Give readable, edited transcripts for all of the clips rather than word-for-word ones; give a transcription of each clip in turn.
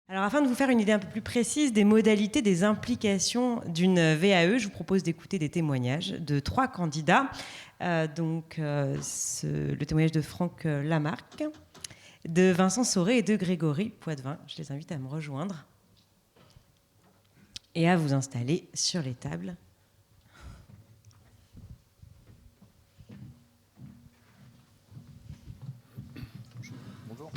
Alors, afin de vous faire une idée un peu plus précise des modalités, des implications d'une VAE, je vous propose d'écouter des témoignages de 3 candidats. Le témoignage de Franck Lamarque, de Vincent Sauré et de Grégory Poitvin. Je les invite à me rejoindre et à vous installer sur les tables. Bonjour.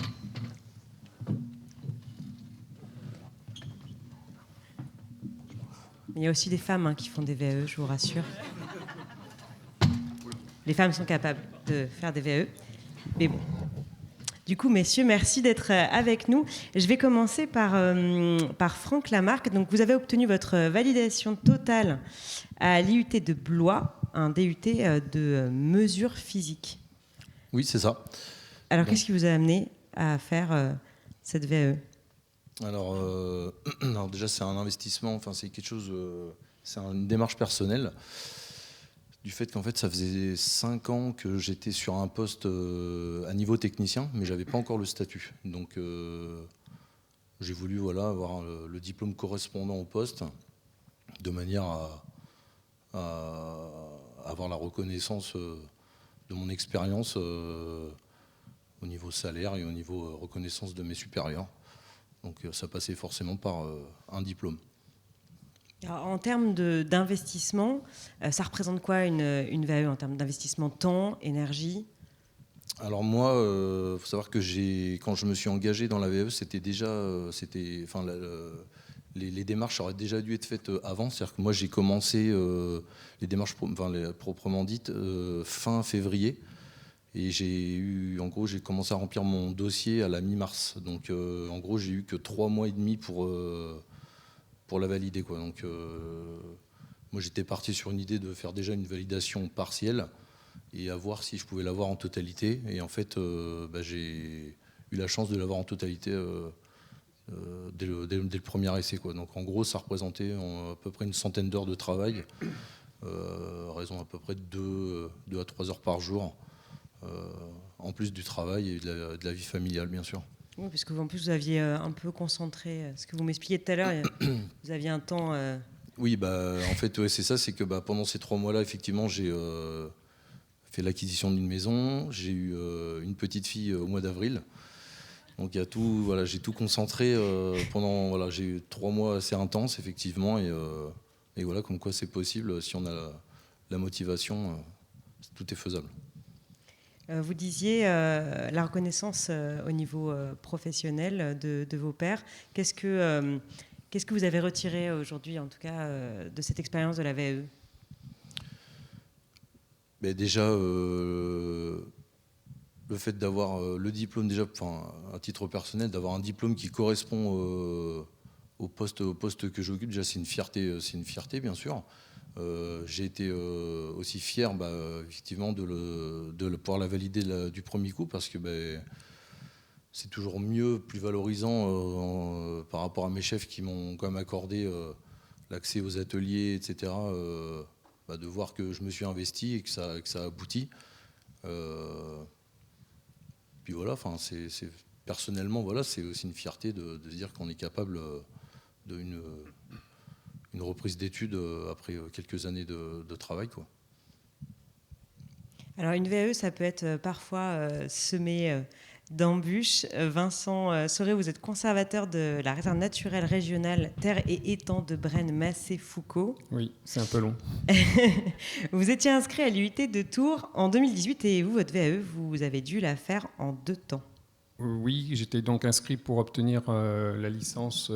Il y a aussi des femmes qui font des VAE, je vous rassure. Les femmes sont capables de faire des VAE. Mais bon. Du coup, messieurs, merci d'être avec nous. Je vais commencer par Franck Lamarque. Donc, vous avez obtenu votre validation totale à l'IUT de Blois, un DUT de mesure physique. Oui, c'est ça. Alors, qu'est-ce qui vous a amené à faire cette VAE ? Alors déjà, c'est un investissement, enfin, c'est quelque chose, c'est une démarche personnelle. Du fait qu'en fait, ça faisait 5 ans que j'étais sur un poste à niveau technicien, mais j'avais pas encore le statut. Donc, j'ai voulu avoir le diplôme correspondant au poste, de manière à avoir la reconnaissance de mon expérience au niveau salaire et au niveau reconnaissance de mes supérieurs. Donc ça passait forcément par un diplôme. Alors, en termes d'investissement, ça représente quoi une VAE en termes d'investissement temps, énergie ? Alors moi, faut savoir que quand je me suis engagé dans la VAE, les démarches auraient déjà dû être faites avant. C'est-à-dire que moi, j'ai commencé les démarches proprement dites fin février. Et j'ai commencé à remplir mon dossier à la mi-mars. Donc en gros, j'ai eu que 3 mois et demi pour la valider, quoi. Donc moi, j'étais parti sur une idée de faire déjà une validation partielle et à voir si je pouvais l'avoir en totalité. Et en fait, j'ai eu la chance de l'avoir en totalité dès le premier essai, quoi. Donc en gros, ça représentait à peu près une centaine d'heures de travail, raison à peu près de 2 à 3 heures par jour. En plus du travail et de la vie familiale, bien sûr. Oui, parce que en plus vous aviez un peu concentré ce que vous m'expliquiez tout à l'heure. Vous aviez un temps. Oui, en fait, ouais, c'est ça, c'est que pendant ces 3 mois-là, effectivement, j'ai fait l'acquisition d'une maison. J'ai eu une petite fille au mois d'avril. Donc il y a tout, j'ai tout concentré pendant. J'ai eu 3 mois assez intenses, effectivement, et voilà, comme quoi c'est possible si on a la motivation, tout est faisable. Vous disiez la reconnaissance au niveau professionnel de vos pairs. Qu'est-ce que vous avez retiré aujourd'hui, en tout cas, de cette expérience de la VAE ? Déjà, le fait d'avoir le diplôme, déjà, à titre personnel, d'avoir un diplôme qui correspond au poste que j'occupe, déjà, c'est une fierté, bien sûr. J'ai été aussi fier, effectivement, de pouvoir la valider du premier coup, parce que c'est toujours mieux, plus valorisant par rapport à mes chefs qui m'ont quand même accordé l'accès aux ateliers, etc. De voir que je me suis investi et que ça aboutit. Puis voilà, personnellement, c'est aussi une fierté de se dire qu'on est capable d'une reprise d'études après quelques années de travail, quoi. Alors une VAE, ça peut être parfois semé d'embûches. Vincent Sauré, vous êtes conservateur de la réserve naturelle régionale Terre et Étangs de Braine-Massé-Foucault. Oui, c'est un peu long. Vous étiez inscrit à l'IUT de Tours en 2018 et vous, votre VAE, vous avez dû la faire en 2 temps. Oui, j'étais donc inscrit pour obtenir la licence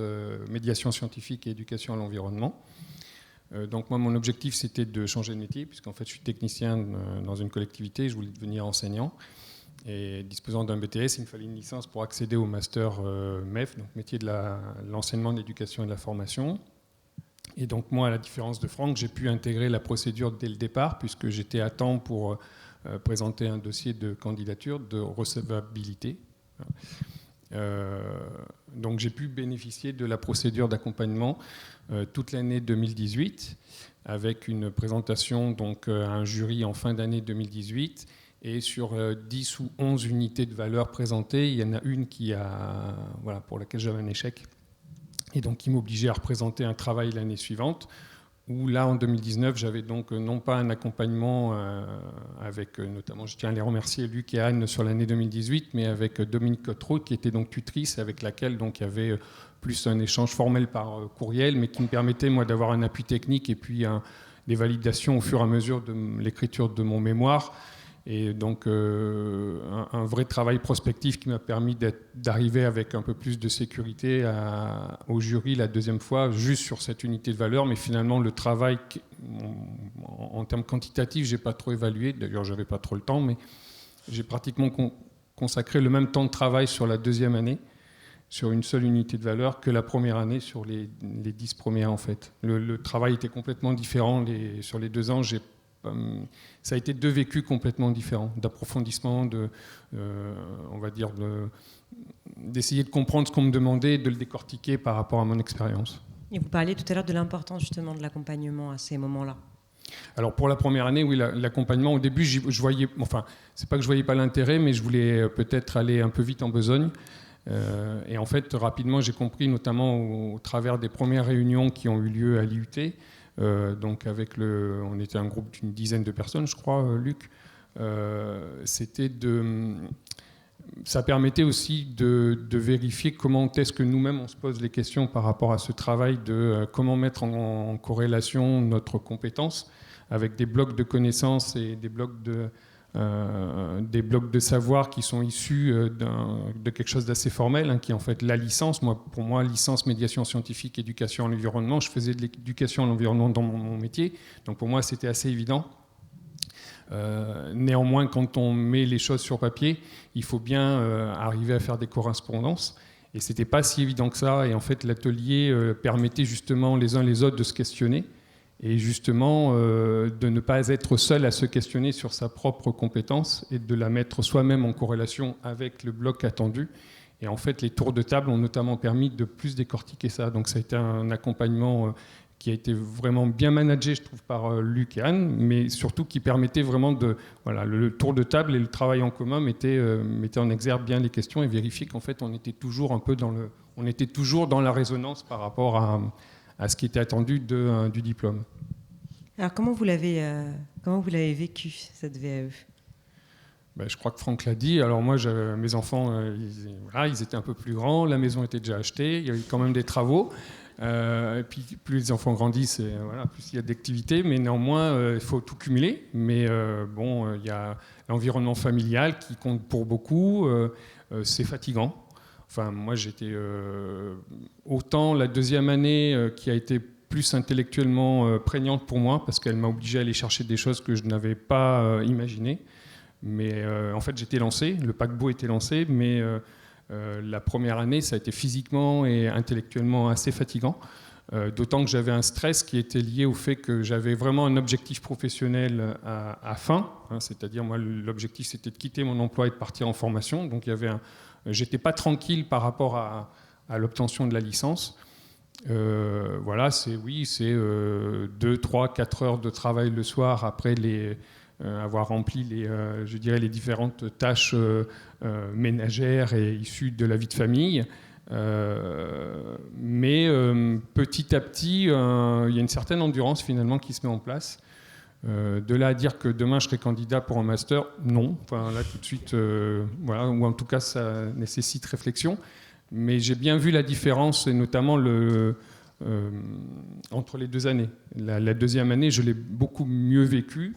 médiation scientifique et éducation à l'environnement. Donc moi, mon objectif, c'était de changer de métier, puisqu'en fait, je suis technicien dans une collectivité, je voulais devenir enseignant. Et disposant d'un BTS, il me fallait une licence pour accéder au master MEF, donc métier de l'enseignement, de l'éducation et de la formation. Et donc moi, à la différence de Franck, j'ai pu intégrer la procédure dès le départ, puisque j'étais à temps pour présenter un dossier de candidature de recevabilité. Donc j'ai pu bénéficier de la procédure d'accompagnement toute l'année 2018, avec une présentation donc, à un jury en fin d'année 2018. Et sur 10 ou 11 unités de valeur présentées, il y en a une pour laquelle j'avais un échec. et donc qui m'obligeait à représenter un travail l'année suivante, où là, en 2019, j'avais donc non pas un accompagnement avec, notamment, je tiens à les remercier, Luc et Anne, sur l'année 2018, mais avec Dominique Cotreau, qui était donc tutrice, avec laquelle donc, il y avait plus un échange formel par courriel, mais qui me permettait, moi, d'avoir un appui technique et puis des validations au fur et à mesure de l'écriture de mon mémoire. Et donc un vrai travail prospectif qui m'a permis d'arriver avec un peu plus de sécurité au jury la deuxième fois, juste sur cette unité de valeur. Mais finalement, le travail, en termes quantitatifs, je n'ai pas trop évalué. D'ailleurs, je n'avais pas trop le temps, mais j'ai pratiquement consacré le même temps de travail sur la deuxième année, sur une seule unité de valeur, que la première année sur les 10 premières, en fait. Le travail était complètement différent. Sur les 2 ans, ça a été 2 vécus complètement différents, d'approfondissement, on va dire, d'essayer de comprendre ce qu'on me demandait et de le décortiquer par rapport à mon expérience. Et vous parliez tout à l'heure de l'importance justement de l'accompagnement à ces moments-là. Alors pour la première année, oui, l'accompagnement, au début, je voyais, enfin, c'est pas que je voyais pas l'intérêt, mais je voulais peut-être aller un peu vite en besogne. Et en fait, rapidement, j'ai compris, notamment au travers des premières réunions qui ont eu lieu à l'IUT, donc on était un groupe d'une dizaine de personnes, je crois, Luc. Ça permettait aussi de vérifier comment est-ce que nous-mêmes on se pose les questions par rapport à ce travail de comment mettre en corrélation notre compétence avec des blocs de connaissances et des blocs de savoir qui sont issus de quelque chose d'assez formel, hein, qui est en fait la licence. Pour moi, licence médiation scientifique, éducation à l'environnement, je faisais de l'éducation à l'environnement dans mon métier, donc pour moi c'était assez évident. Néanmoins, quand on met les choses sur papier, il faut bien arriver à faire des correspondances, et c'était pas si évident que ça, et en fait l'atelier permettait justement les uns les autres de se questionner, et justement de ne pas être seul à se questionner sur sa propre compétence et de la mettre soi-même en corrélation avec le bloc attendu. Et en fait, les tours de table ont notamment permis de plus décortiquer ça. Donc ça a été un accompagnement qui a été vraiment bien managé, je trouve, par Luc et Anne, mais surtout qui permettait vraiment le tour de table et le travail en commun mettait en exergue bien les questions et vérifier qu'en fait on était toujours un peu dans la résonance par rapport à ce qui était attendu du diplôme. Alors comment vous l'avez vécu, cette VAE ? Je crois que Franck l'a dit. Alors moi, mes enfants, ils étaient un peu plus grands, la maison était déjà achetée, il y a eu quand même des travaux. Et puis plus les enfants grandissent, plus il y a d'activités, mais néanmoins, il faut tout cumuler. Mais il y a l'environnement familial qui compte pour beaucoup. C'est fatigant. Enfin, moi, j'étais autant la deuxième année qui a été plus intellectuellement prégnante pour moi, parce qu'elle m'a obligé à aller chercher des choses que je n'avais pas imaginées. Mais en fait, j'étais lancé, le paquebot était lancé, mais la première année, ça a été physiquement et intellectuellement assez fatigant. D'autant que j'avais un stress qui était lié au fait que j'avais vraiment un objectif professionnel à fin. C'est-à-dire, moi, l'objectif, c'était de quitter mon emploi et de partir en formation. Donc, j'étais pas tranquille par rapport à l'obtention de la licence. C'est 2, 3, 4 heures de travail le soir après avoir rempli les différentes tâches ménagères et issues de la vie de famille. Mais petit à petit, il y a une certaine endurance finalement qui se met en place. De là à dire que demain je serai candidat pour un master, non. Enfin, là tout de suite, ou en tout cas ça nécessite réflexion. Mais j'ai bien vu la différence, et notamment entre les 2 années. La deuxième année, je l'ai beaucoup mieux vécu.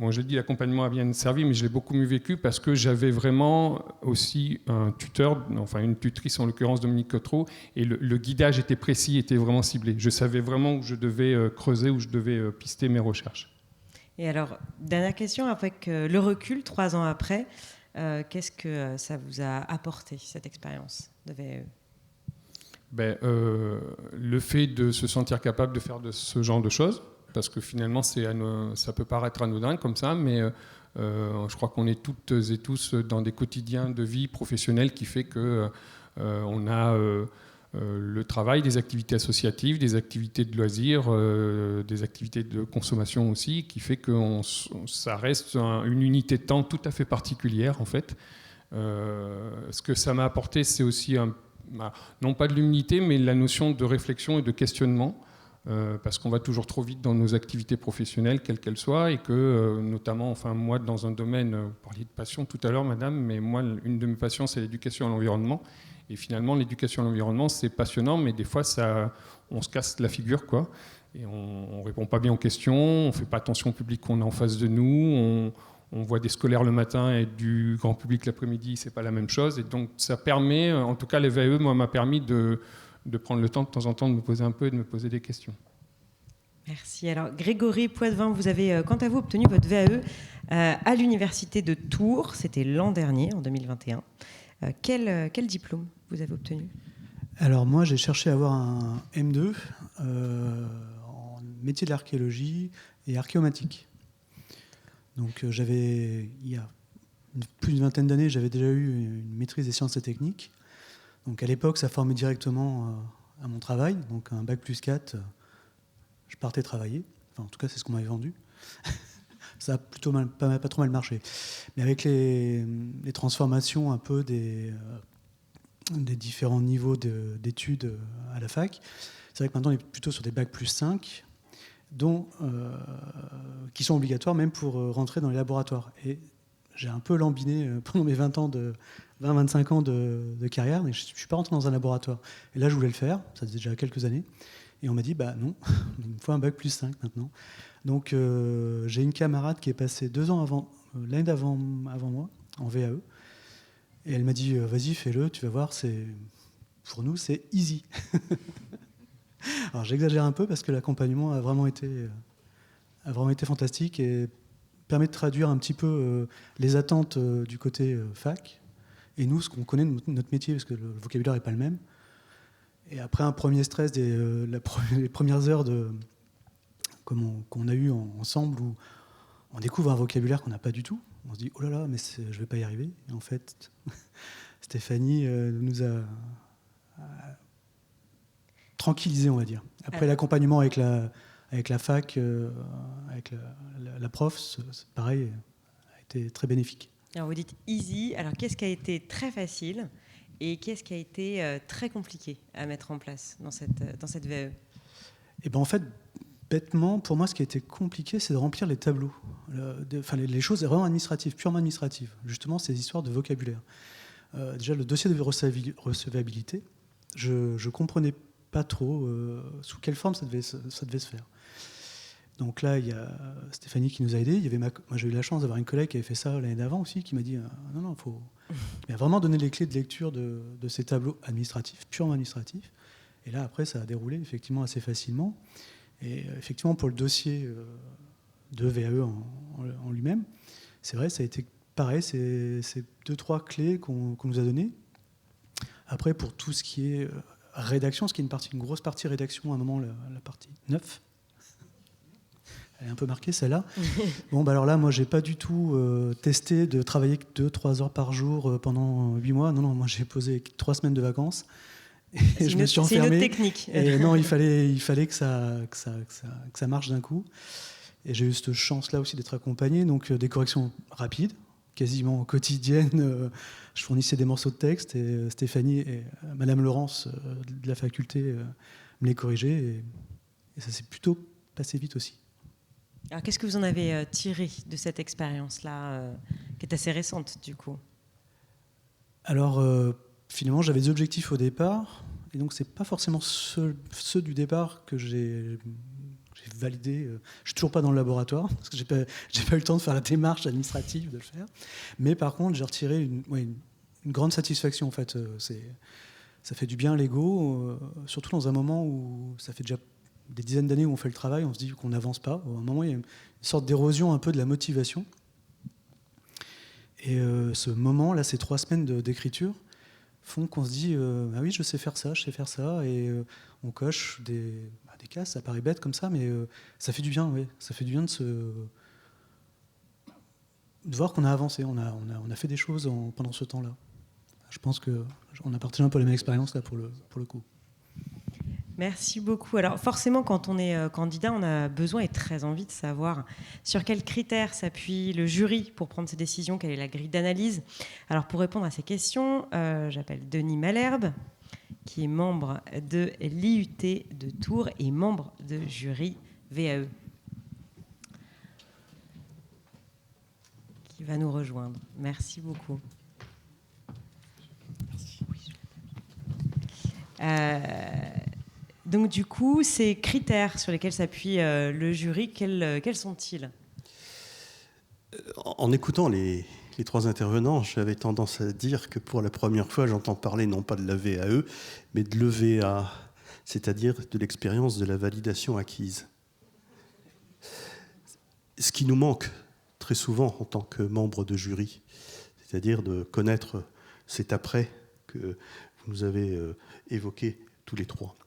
Je dis l'accompagnement a bien servi, mais je l'ai beaucoup mieux vécu parce que j'avais vraiment aussi un tuteur, enfin une tutrice en l'occurrence Dominique Cotreau, et le guidage était précis, était vraiment ciblé. Je savais vraiment où je devais creuser, où je devais pister mes recherches. Et alors, dernière question, avec le recul, 3 ans après, qu'est-ce que ça vous a apporté, cette expérience de VAE ? Le fait de se sentir capable de faire ce genre de choses, parce que finalement, ça peut paraître anodin comme ça, mais je crois qu'on est toutes et tous dans des quotidiens de vie professionnelle qui fait qu'on a le travail, des activités associatives, des activités de loisirs, des activités de consommation aussi, qui fait que ça reste une unité de temps tout à fait particulière, en fait. Ce que ça m'a apporté, c'est aussi non pas de l'humilité, mais la notion de réflexion et de questionnement, parce qu'on va toujours trop vite dans nos activités professionnelles, quelles qu'elles soient, et que, notamment, enfin, moi, dans un domaine, vous parliez de passion tout à l'heure, madame, mais moi, une de mes passions, c'est l'éducation à l'environnement. Et finalement, l'éducation à l'environnement, c'est passionnant, mais des fois, on se casse la figure, quoi. Et on ne répond pas bien aux questions, on ne fait pas attention au public qu'on a en face de nous, on voit des scolaires le matin et du grand public l'après-midi, c'est pas la même chose. Et donc ça permet, en tout cas les VAE, moi, m'a permis de prendre le temps de temps en temps de me poser un peu et de me poser des questions. Merci. Alors Grégory Poitvin, vous avez quant à vous obtenu votre VAE à l'université de Tours, c'était l'an dernier, en 2021. Quel diplôme vous avez obtenu ? Alors moi j'ai cherché à avoir un M2 en métier de l'archéologie et archéomatique. Donc il y a plus d'une vingtaine d'années, j'avais déjà eu une maîtrise des sciences et techniques. Donc à l'époque, ça formait directement à mon travail. Donc un bac plus 4, je partais travailler. Enfin, en tout cas, c'est ce qu'on m'avait vendu. Ça a plutôt pas trop mal marché. Mais avec les transformations un peu des différents niveaux d'études à la fac, c'est vrai que maintenant, on est plutôt sur des bacs plus 5, qui sont obligatoires même pour rentrer dans les laboratoires. Et j'ai un peu lambiné pendant mes 25 ans de carrière, mais je ne suis pas rentré dans un laboratoire. Et là, je voulais le faire, ça faisait déjà quelques années. Et on m'a dit, bah non, il me faut un bac plus 5 maintenant. Donc j'ai une camarade qui est passée 2 ans avant, l'année avant moi, en VAE. Et elle m'a dit, vas-y, fais-le, tu vas voir, pour nous, c'est easy. Alors j'exagère un peu parce que l'accompagnement a vraiment été fantastique et permet de traduire un petit peu les attentes du côté fac et nous, ce qu'on connaît de notre métier, parce que le vocabulaire n'est pas le même. Et après un premier stress les premières heures qu'on a eu ensemble, où on découvre un vocabulaire qu'on n'a pas du tout, on se dit « Oh là là, mais je ne vais pas y arriver ». Et en fait, Stéphanie nous a tranquillisés, on va dire. Après l'accompagnement avec la fac, avec la prof, c'est pareil, a été très bénéfique. Alors vous dites easy, alors qu'est-ce qui a été très facile et qu'est-ce qui a été très compliqué à mettre en place dans cette VAE ? Et ben en fait, bêtement, pour moi, ce qui a été compliqué, c'est de remplir les tableaux. Les choses vraiment administratives, purement administratives. Justement, ces histoires de vocabulaire. Déjà, le dossier de recevabilité, je ne comprenais pas trop sous quelle forme ça devait se faire. Donc là, il y a Stéphanie qui nous a aidés. Moi, j'ai eu la chance d'avoir une collègue qui avait fait ça l'année d'avant aussi, qui m'a dit non, il a vraiment donné les clés de lecture de ces tableaux administratifs, purement administratifs. Et là, après, ça a déroulé effectivement assez facilement. Et effectivement, pour le dossier de VAE en lui-même, c'est vrai, ça a été pareil, c'est 2-3 clés qu'on nous a données. Après, pour tout ce qui est rédaction, ce qui est une grosse partie rédaction, à un moment, la partie 9, elle est un peu marquée, celle-là. Bon, bah alors là, moi, j'ai pas du tout testé de travailler 2-3 heures par jour pendant 8 mois. Non, moi, j'ai posé 3 semaines de vacances. Et je me suis enfermé. C'est une autre technique. Et non, il fallait que ça marche d'un coup. Et j'ai eu cette chance-là aussi d'être accompagné. Donc, des corrections rapides, quasiment quotidiennes. Je fournissais des morceaux de texte et Stéphanie et Madame Laurence de la faculté me les corrigeaient. Et ça s'est plutôt passé vite aussi. Alors, qu'est-ce que vous en avez tiré de cette expérience-là, qui est assez récente, du coup ? Alors, finalement, j'avais des objectifs au départ, et donc c'est pas forcément ceux du départ que j'ai validés. Je suis toujours pas dans le laboratoire, parce que j'ai pas eu le temps de faire la démarche administrative de le faire. Mais par contre, j'ai retiré une grande satisfaction, en fait. Ça fait du bien à l'ego, surtout dans un moment où ça fait déjà des dizaines d'années où on fait le travail, on se dit qu'on n'avance pas. À un moment, il y a une sorte d'érosion un peu de la motivation. Et ce moment, là, ces 3 semaines d'écriture, font qu'on se dit ah oui, je sais faire ça, et on coche des cases, ça paraît bête comme ça, mais ça fait du bien, oui. Ça fait du bien de voir qu'on a avancé, on a fait des choses pendant ce temps-là. Je pense qu'on a partagé un peu la même expérience là pour le coup. Merci beaucoup. Alors forcément, quand on est candidat, on a besoin et très envie de savoir sur quels critères s'appuie le jury pour prendre ses décisions, quelle est la grille d'analyse. Alors pour répondre à ces questions, j'appelle Denis Malherbe, qui est membre de l'IUT de Tours et membre de jury VAE, qui va nous rejoindre. Merci beaucoup. Donc du coup, ces critères sur lesquels s'appuie le jury, quels sont-ils ? En écoutant les trois intervenants, j'avais tendance à dire que pour la première fois, j'entends parler non pas de la VAE, mais de l'EVA, c'est-à-dire de l'expérience de la validation acquise. Ce qui nous manque très souvent en tant que membre de jury, c'est-à-dire de connaître cet après que vous nous avez évoqué tous les trois.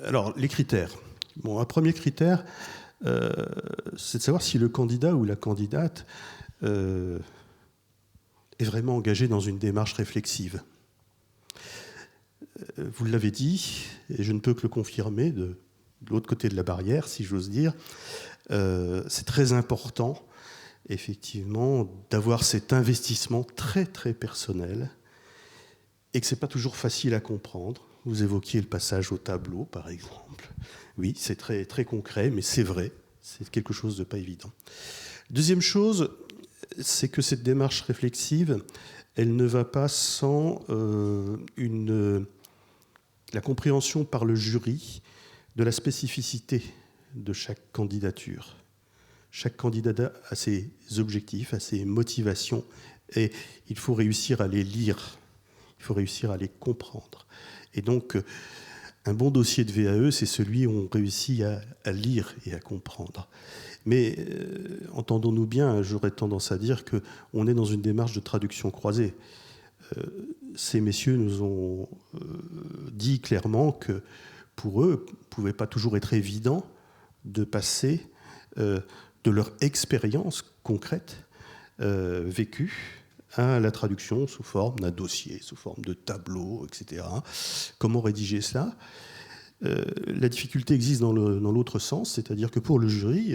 Alors, les critères. Bon, un premier critère, c'est de savoir si le candidat ou la candidate est vraiment engagé dans une démarche réflexive. Vous l'avez dit, et je ne peux que le confirmer de l'autre côté de la barrière, si j'ose dire, c'est très important, effectivement, d'avoir cet investissement très, très personnel et que ce n'est pas toujours facile à comprendre. Vous évoquiez le passage au tableau, par exemple. Oui, c'est très, très concret, mais c'est vrai. C'est quelque chose de pas évident. Deuxième chose, c'est que cette démarche réflexive, elle ne va pas sans la compréhension par le jury de la spécificité de chaque candidature. Chaque candidat a ses objectifs, a ses motivations, et il faut réussir à les lire, il faut réussir à les comprendre. Et donc, un bon dossier de VAE, c'est celui où on réussit à lire et à comprendre. Mais entendons-nous bien, j'aurais tendance à dire qu'on est dans une démarche de traduction croisée. Ces messieurs nous ont dit clairement que pour eux, il ne pouvait pas toujours être évident de passer de leur expérience concrète vécue à la traduction sous forme d'un dossier, sous forme de tableau, etc. Comment rédiger cela ? La difficulté existe dans l'autre sens, c'est-à-dire que pour le jury,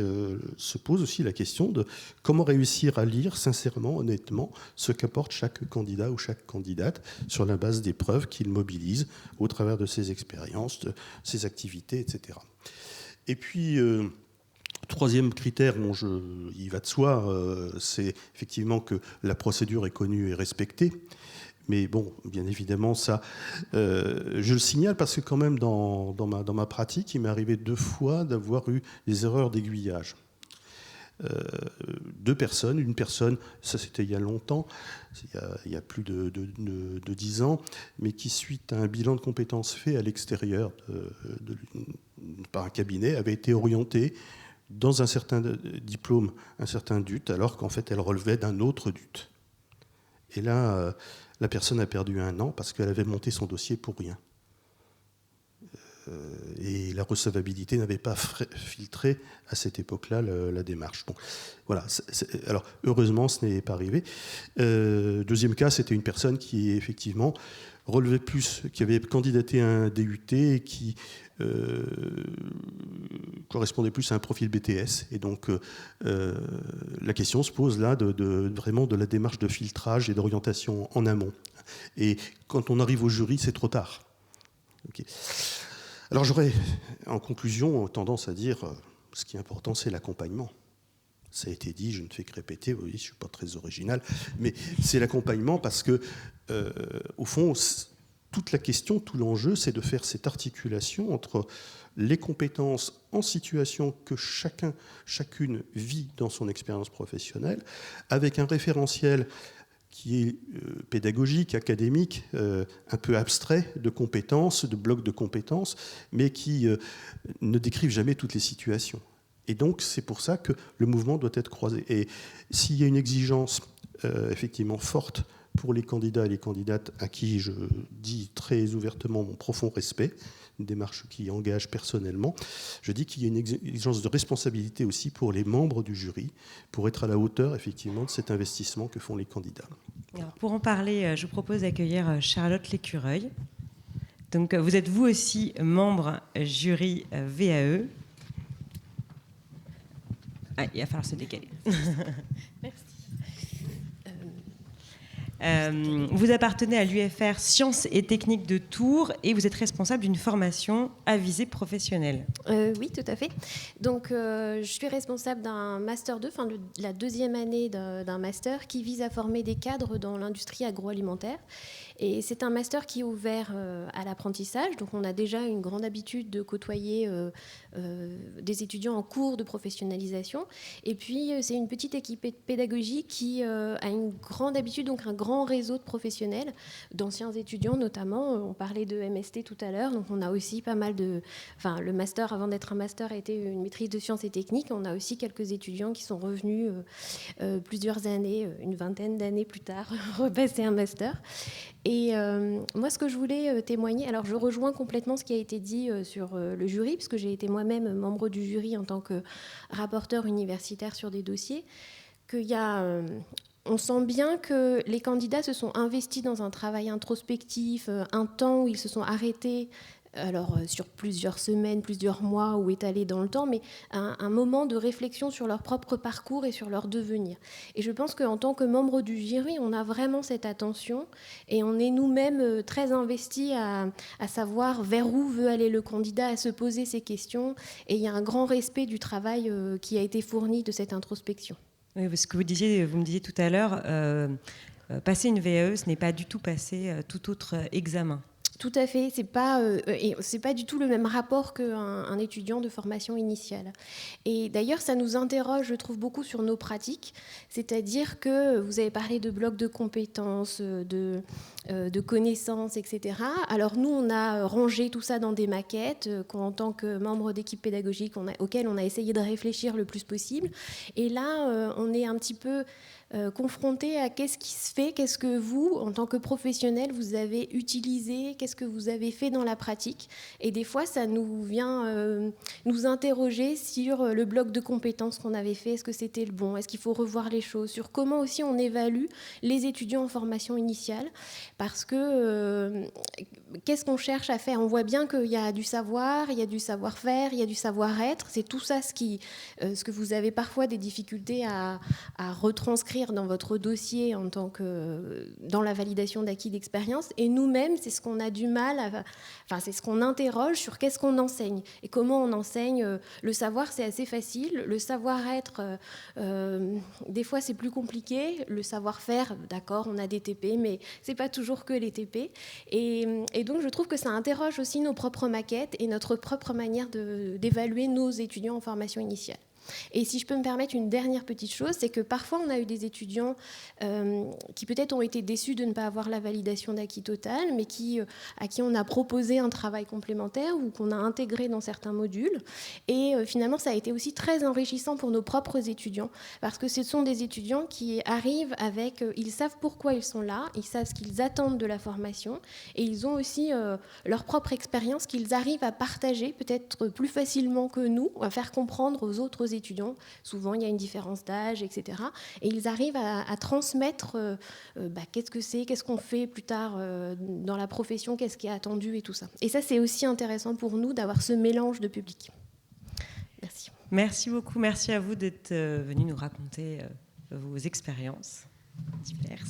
se pose aussi la question de comment réussir à lire sincèrement, honnêtement, ce qu'apporte chaque candidat ou chaque candidate sur la base des preuves qu'il mobilise au travers de ses expériences, de ses activités, etc. Et puis, troisième critère, il va de soi, c'est effectivement que la procédure est connue et respectée. Mais bon, bien évidemment, ça, je le signale parce que quand même, dans ma pratique, il m'est arrivé 2 fois d'avoir eu des erreurs d'aiguillage. 2 personnes, une personne, ça c'était il y a longtemps, il y a plus de 10 ans, mais qui, suite à un bilan de compétences fait à l'extérieur par un cabinet, avait été orientée dans un certain diplôme, un certain DUT, alors qu'en fait elle relevait d'un autre DUT. Et là, la personne a perdu 1 an parce qu'elle avait monté son dossier pour rien. Et la recevabilité n'avait pas filtré à cette époque-là la démarche. Donc, voilà. Alors, heureusement, ce n'est pas arrivé. Deuxième cas, c'était une personne qui, effectivement, relevait plus, qui avait candidaté à un DUT et qui correspondait plus à un profil BTS. Et donc, la question se pose là vraiment de la démarche de filtrage et d'orientation en amont. Et quand on arrive au jury, c'est trop tard. Okay. Alors j'aurais, en conclusion, tendance à dire ce qui est important, c'est l'accompagnement. Ça a été dit, je ne fais que répéter, oui, je ne suis pas très original, mais c'est l'accompagnement parce que, au fond, toute la question, tout l'enjeu, c'est de faire cette articulation entre les compétences en situation que chacune vit dans son expérience professionnelle, avec un référentiel qui est pédagogique, académique, un peu abstrait, de compétences, de blocs de compétences, mais qui ne décrivent jamais toutes les situations. Et donc, c'est pour ça que le mouvement doit être croisé. Et s'il y a une exigence effectivement forte pour les candidats et les candidates à qui je dis très ouvertement mon profond respect, une démarche qui engage personnellement, je dis qu'il y a une exigence de responsabilité aussi pour les membres du jury, pour être à la hauteur effectivement de cet investissement que font les candidats. Alors, pour en parler, je vous propose d'accueillir Charlotte Lécureuil. Donc, vous êtes vous aussi membre jury VAE. Ah, il va falloir se décaler. Merci. Vous appartenez à l'UFR Sciences et Techniques de Tours et vous êtes responsable d'une formation à visée professionnelle. Oui, tout à fait. Donc, je suis responsable d'un Master 2, la deuxième année d'un master qui vise à former des cadres dans l'industrie agroalimentaire. Et c'est un master qui est ouvert à l'apprentissage. Donc, on a déjà une grande habitude de côtoyer des étudiants en cours de professionnalisation. Et puis, c'est une petite équipe pédagogique qui a une grande habitude, donc un grand réseau de professionnels, d'anciens étudiants notamment. On parlait de MST tout à l'heure. Donc, on a aussi pas mal de... Enfin, le master, avant d'être un master, a été une maîtrise de sciences et techniques. On a aussi quelques étudiants qui sont revenus plusieurs années, une vingtaine d'années plus tard, repasser un master. Et moi, ce que je voulais témoigner, alors je rejoins complètement ce qui a été dit sur le jury, puisque j'ai été moi-même membre du jury en tant que rapporteur universitaire sur des dossiers, on sent bien que les candidats se sont investis dans un travail introspectif, un temps où ils se sont arrêtés, alors sur plusieurs semaines, plusieurs mois ou étalés dans le temps, mais un moment de réflexion sur leur propre parcours et sur leur devenir. Et je pense qu'en tant que membre du jury, on a vraiment cette attention et on est nous-mêmes très investis à savoir vers où veut aller le candidat, à se poser ces questions. Et il y a un grand respect du travail qui a été fourni de cette introspection. Oui, parce que vous me disiez tout à l'heure, passer une VAE, ce n'est pas du tout passer tout autre examen. Tout à fait, c'est pas du tout le même rapport qu'un étudiant de formation initiale. Et d'ailleurs, ça nous interroge, je trouve, beaucoup sur nos pratiques, c'est-à-dire que vous avez parlé de blocs de compétences, de connaissances, etc. Alors nous, on a rangé tout ça dans des maquettes qu'en tant que membre d'équipe pédagogique, auxquelles on a essayé de réfléchir le plus possible. Et là, on est un petit peu confronté à qu'est-ce qui se fait, qu'est-ce que vous, en tant que professionnel, vous avez utilisé, qu'est-ce que vous avez fait dans la pratique. Et des fois, ça nous vient nous interroger sur le bloc de compétences qu'on avait fait. Est-ce que c'était le bon? Est-ce qu'il faut revoir les choses? Sur comment aussi on évalue les étudiants en formation initiale. Parce que qu'est-ce qu'on cherche à faire? On voit bien qu'il y a du savoir, il y a du savoir-faire, il y a du savoir-être. C'est tout ça ce que vous avez parfois des difficultés à retranscrire dans votre dossier en tant que dans la validation d'acquis d'expérience. Et nous-mêmes, c'est ce qu'on a du mal c'est ce qu'on interroge sur qu'est-ce qu'on enseigne et comment on enseigne. Le savoir, c'est assez facile. Le savoir-être, des fois, c'est plus compliqué. Le savoir-faire, d'accord, on a des TP, mais c'est pas toujours que les TP. Et donc, je trouve que ça interroge aussi nos propres maquettes et notre propre manière d'évaluer nos étudiants en formation initiale. Et si je peux me permettre une dernière petite chose, c'est que parfois on a eu des étudiants qui peut-être ont été déçus de ne pas avoir la validation d'acquis total, mais à qui on a proposé un travail complémentaire ou qu'on a intégré dans certains modules. Et finalement, ça a été aussi très enrichissant pour nos propres étudiants, parce que ce sont des étudiants qui arrivent avec... ils savent pourquoi ils sont là, ils savent ce qu'ils attendent de la formation, et ils ont aussi leur propre expérience qu'ils arrivent à partager peut-être plus facilement que nous, à faire comprendre aux autres étudiants. Souvent, il y a une différence d'âge, etc. Et ils arrivent à transmettre qu'est-ce que c'est, qu'est-ce qu'on fait plus tard dans la profession, qu'est-ce qui est attendu et tout ça. Et ça, c'est aussi intéressant pour nous d'avoir ce mélange de public. Merci. Merci beaucoup. Merci à vous d'être venu nous raconter vos expériences diverses.